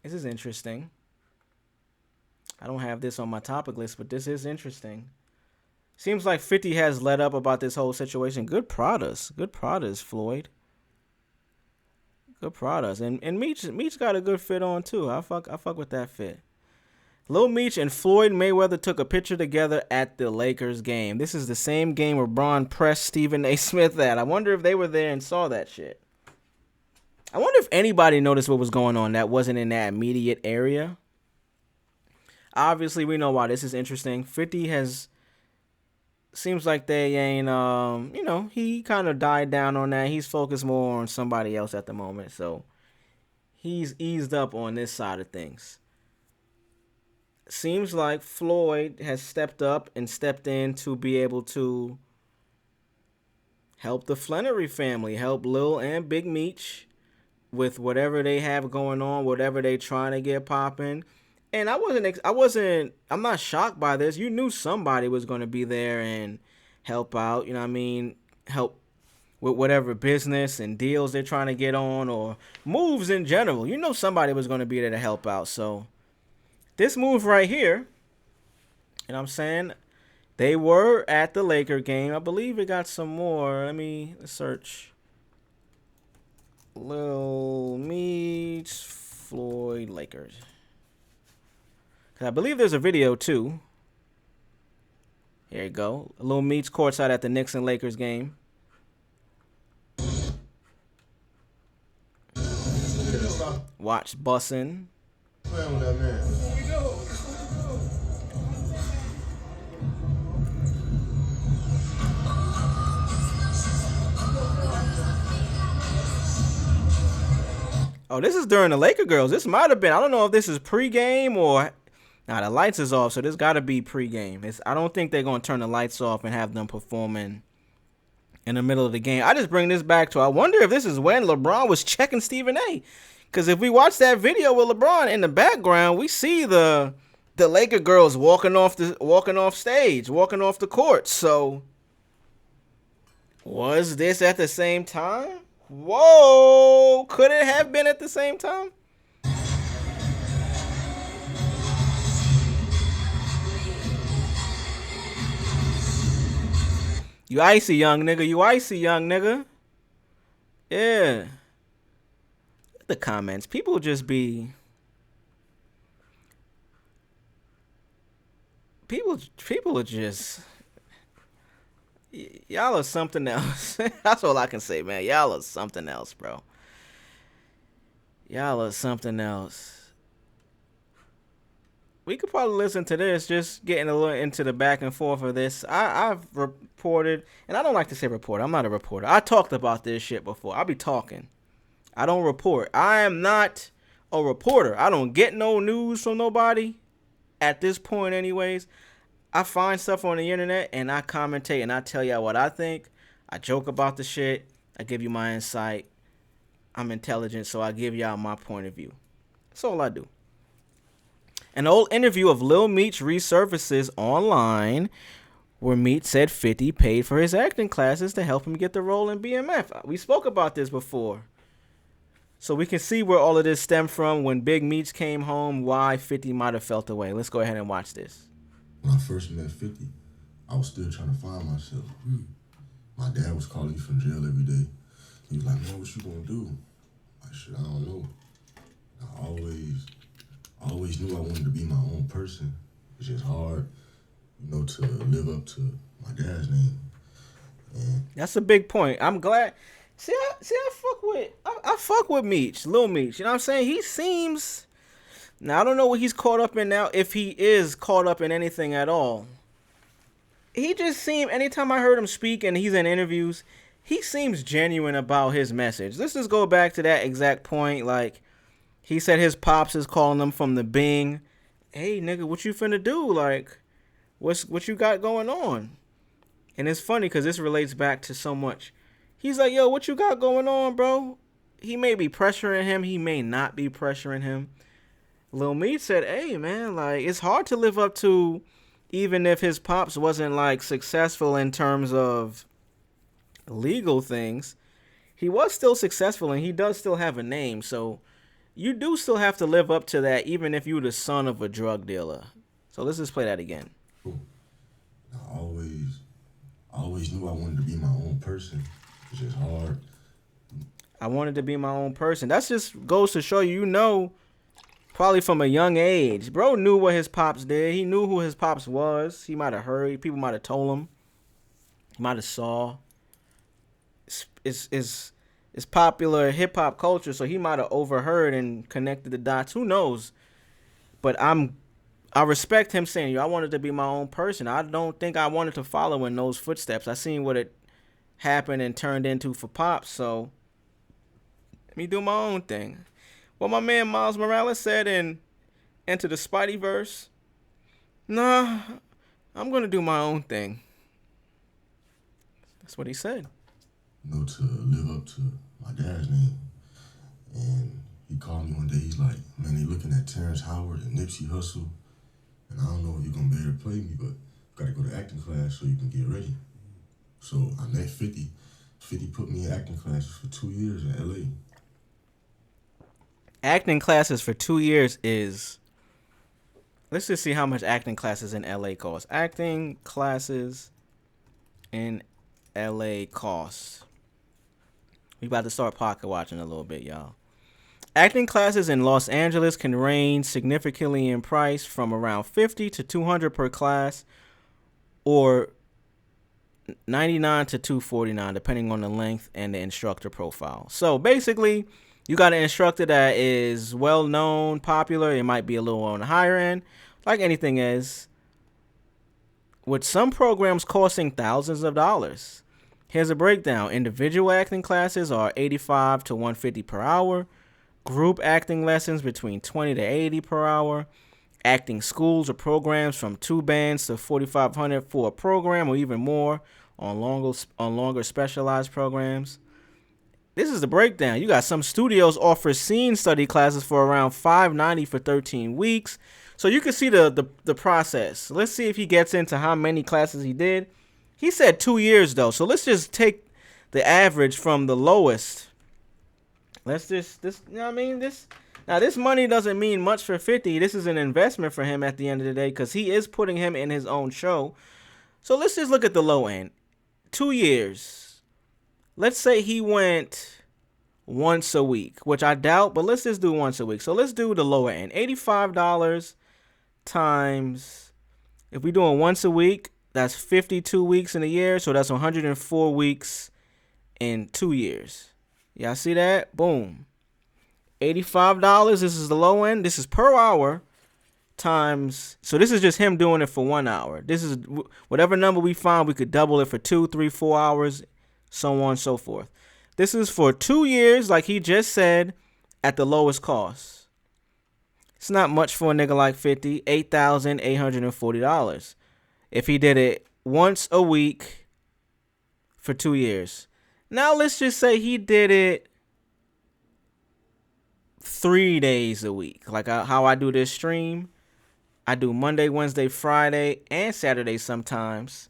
This is interesting. I don't have this on my topic list, but this is interesting. Seems like 50 has let up about this whole situation. Good products. Good products, Floyd. Good products. And Meech got a good fit on too. I fuck with that fit. Lil Meech and Floyd Mayweather took a picture together at the Lakers game. This is the same game where Braun pressed Stephen A. Smith at. I wonder if they were there and saw that shit. I wonder if anybody noticed what was going on that wasn't in that immediate area. Obviously, we know why this is interesting. 50 has seems like they ain't he kind of died down on that. He's focused more on somebody else at the moment. So he's eased up on this side of things. Seems like Floyd has stepped up and stepped in to be able to help the Flannery family, help Lil and Big Meech with whatever they have going on, whatever they trying to get popping. And I'm not shocked by this. You knew somebody was going to be there and help out, you know what I mean? Help with whatever business and deals they're trying to get on or moves in general. You know somebody was going to be there to help out. So this move right here, you know what I'm saying? They were at the Laker game. I believe it got some more. Let me search. Lil Meech, Floyd, Lakers. I believe there's a video too. Here you go. Lil Meech courtside at the Knicks and Lakers game. Watch bussin'. Playing with that man. Oh, this is during the Laker girls. This might have been. I don't know if this is pregame or. Nah, the lights is off, so this got to be pregame. I don't think they're going to turn the lights off and have them performing in the middle of the game. I just bring this back to, I wonder if this is when LeBron was checking Stephen A. Because if we watch that video with LeBron in the background, we see the Laker girls walking off stage, walking off the court. So was this at the same time? Whoa, could it have been at the same time? You icy, young nigga. You icy, young nigga. Yeah. The comments. People just be... People are just... Y'all are something else. That's all I can say, man. Y'all are something else, bro. Y'all are something else. We could probably listen to this, just getting a little into the back and forth of this. I've reported, and I don't like to say reporter. I'm not a reporter. I talked about this shit before. I'll be talking. I don't report. I am not a reporter. I don't get no news from nobody at this point anyways. I find stuff on the internet, and I commentate, and I tell y'all what I think. I joke about the shit. I give you my insight. I'm intelligent, so I give y'all my point of view. That's all I do. An old interview of Lil Meech resurfaces online where Meech said 50 paid for his acting classes to help him get the role in BMF. We spoke about this before. So we can see where all of this stemmed from when Big Meech came home, why 50 might have felt away. Let's go ahead and watch this. When I first met 50, I was still trying to find myself. My dad was calling me from jail every day. He was like, man, what you gonna do? Like, shit, I don't know. I always knew I wanted to be my own person. It's just hard, to live up to my dad's name. And that's a big point. I'm glad. I fuck with Meech, Lil Meech. You know what I'm saying? He seems. Now I don't know what he's caught up in now. If he is caught up in anything at all, he just seemed. Anytime I heard him speak and he's in interviews, he seems genuine about his message. Let's just go back to that exact point. Like, he said his pops is calling him from the Bing. Hey, nigga, what you finna do? Like, what you got going on? And it's funny because this relates back to so much. He's like, yo, what you got going on, bro? He may be pressuring him. He may not be pressuring him. Lil Meech said, hey, man, like, it's hard to live up to, even if his pops wasn't, like, successful in terms of legal things. He was still successful, and he does still have a name. So you do still have to live up to that, even if you're the son of a drug dealer. So let's just play that again. Cool. I always knew I wanted to be my own person. It's just hard. I wanted to be my own person. That's just goes to show you, probably from a young age. Bro knew what his pops did. He knew who his pops was. He might have heard. People might have told him. He might have saw. It's popular hip hop culture, so he might have overheard and connected the dots. Who knows? But I respect him saying, "Yo, I wanted to be my own person. I don't think I wanted to follow in those footsteps. I seen what it happened and turned into for Pops, so let me do my own thing." What my man Miles Morales said in Enter the Spideyverse, nah, I'm going to do my own thing. That's what he said. To live up to my dad's name. And he called me one day. He's like, man, they looking at Terrence Howard and Nipsey Hussle. And I don't know if you're going to be able to play me, but you got to go to acting class so you can get ready. So I met 50. 50 put me in acting classes for 2 years in LA. Acting classes for 2 years is... Let's just see how much acting classes in LA cost. Acting classes in LA cost. We about to start pocket watching a little bit, y'all. Acting classes in Los Angeles can range significantly in price from around $50 to $200 per class, or $99 to $249, depending on the length and the instructor profile. So basically, you got an instructor that is well known, popular. It might be a little on the higher end, like anything is, with some programs costing thousands of dollars. Here's a breakdown. Individual acting classes are $85 to $150 per hour. Group acting lessons between $20 to $80 per hour. Acting schools or programs from 2 bands to $4,500 for a program, or even more on longer specialized programs. This is the breakdown. You got some studios offer scene study classes for around $590 for 13 weeks. So you can see the process. Let's see if he gets into how many classes he did. He said 2 years though, so let's just take the average from the lowest. Let's just you know what I mean? This money doesn't mean much for 50. This is an investment for him at the end of the day, because he is putting him in his own show. So let's just look at the low end. 2 years. Let's say he went once a week, which I doubt, but let's just do once a week. So let's do the lower end. $85 times, if we're doing once a week, that's 52 weeks in a year. So that's 104 weeks in 2 years. Y'all see that? Boom. $85. This is the low end. This is per hour times. So this is just him doing it for 1 hour. This is whatever number we find. We could double it for 2, 3, 4 hours, so on and so forth. This is for 2 years, like he just said, at the lowest cost. It's not much for a nigga like 50. $8,840. If he did it once a week for 2 years. Now let's just say he did it 3 days a week. Like how I do this stream. I do Monday, Wednesday, Friday, and Saturday sometimes.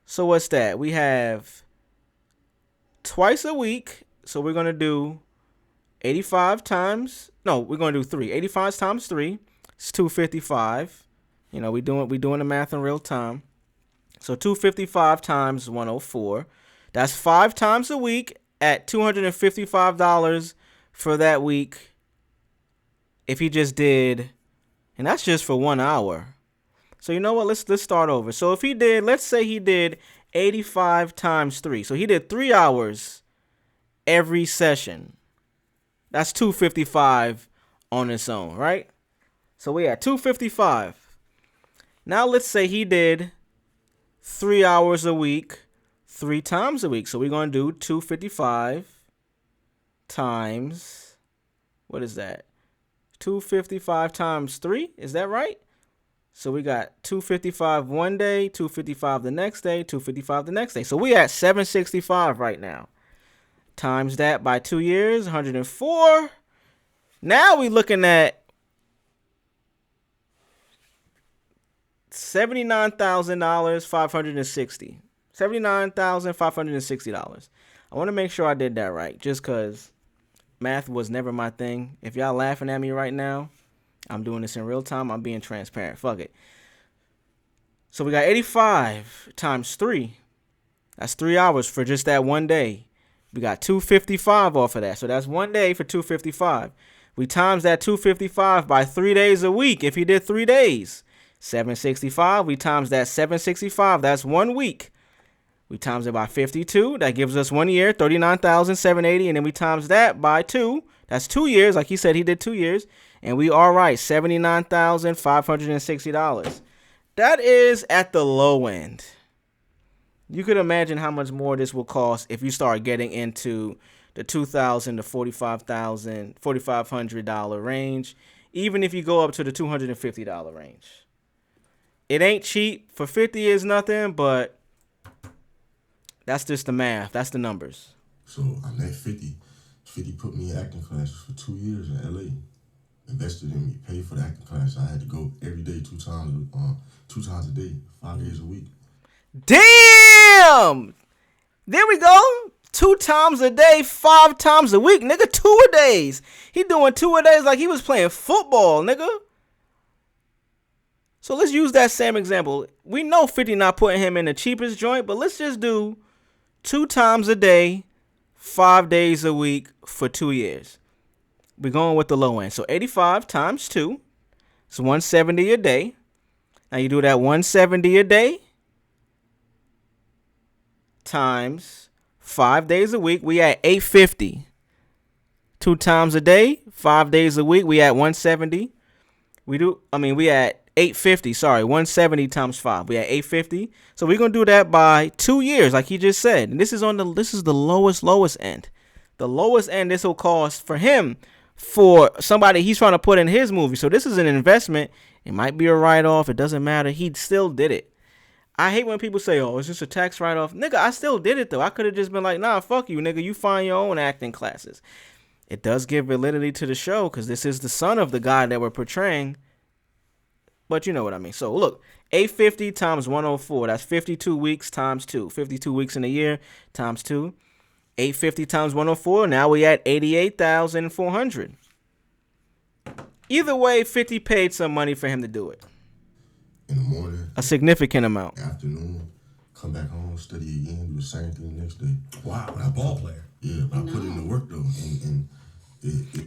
So what's that? We have twice a week. So we're going to do 85 times. No, we're going to do 3. 85 times 3. It's 255. You know, we doing the math in real time. So 255 times 104. That's 5 times a week at $255 for that week. If he just did, and that's just for 1 hour. So you know what? Let's start over. So if he did, let's say he did 85 times 3. So he did 3 hours every session. That's 255 on its own, right? So we at 255. Now let's say he did 3 hours a week, 3 times a week. So we're going to do 255 times, what is that? 255 times 3. Is that right? So we got 255 one day, 255 the next day, 255 the next day. So we at 765 right now. Times that by 2 years, 104. Now we looking at $79,560. $79,560. I want to make sure I did that right, just because Math was never my thing. If y'all laughing at me right now, I'm doing this in real time. I'm being transparent. Fuck it. So we got 85 times 3. That's 3 hours for just that one day. We got 255 off of that. So that's 1 day for 255. We times that 255 by 3 days a week. If you did 3 days, 765. We times that 765. That's 1 week. We times it by 52. That gives us 1 year, 39,780. And then we times that by 2. That's 2 years. Like he said, he did 2 years. And we are right, $79,560. That is at the low end. You could imagine how much more this will cost if you start getting into the $2,000 to $4,500 range. Even if you go up to the $250 range. It ain't cheap. For 50 is nothing, but that's just the math. That's the numbers. So I'm at 50. 50 put me in acting classes for 2 years in LA. Invested in me, paid for the acting class. I had to go every day, two times a day, 5 days a week. Damn! There we go. 2 times a day, 5 times a week, nigga. 2-a-days. He doing 2-a-days like he was playing football, nigga. So let's use that same example. We know 50 not putting him in the cheapest joint, but let's just do 2 times a day, 5 days a week for 2 years. We're going with the low end. So 85 times 2. It's 170 a day. Now you do that 170 a day times 5 days a week. We at 850. 2 times a day, 5 days a week. We at 170. We at 850. Sorry, 170 times 5. We at 850. So we're gonna do that by 2 years, like he just said. And this is the lowest end. The lowest end this will cost for him. For somebody he's trying to put in his movie. So this is an investment. It might be a write-off. It doesn't matter. He still did it. I hate when people say, oh, it's just a tax write-off. Nigga, I still did it, though. I could have just been like, nah, fuck you, nigga. You find your own acting classes. It does give validity to the show because this is the son of the guy that we're portraying. But you know what I mean. So, look, 850 times 104. That's 52 weeks times 2. 52 weeks in a year times 2. 850 times 104. Now we at 88,400. Either way, 50 paid some money for him to do it. In the morning. A significant amount. Afternoon. Come back home, study again, do the same thing the next day. Wow, a ball player. Yeah, but I put in the work though.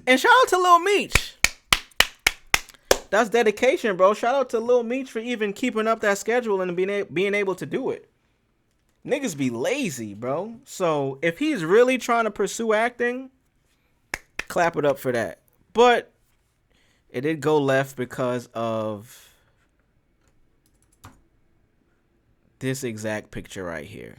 And shout out to Lil Meech. That's dedication, bro. Shout out to Lil Meech for even keeping up that schedule and being able to do it. Niggas be lazy, bro. So if he's really trying to pursue acting, clap it up for that. But it did go left because of this exact picture right here.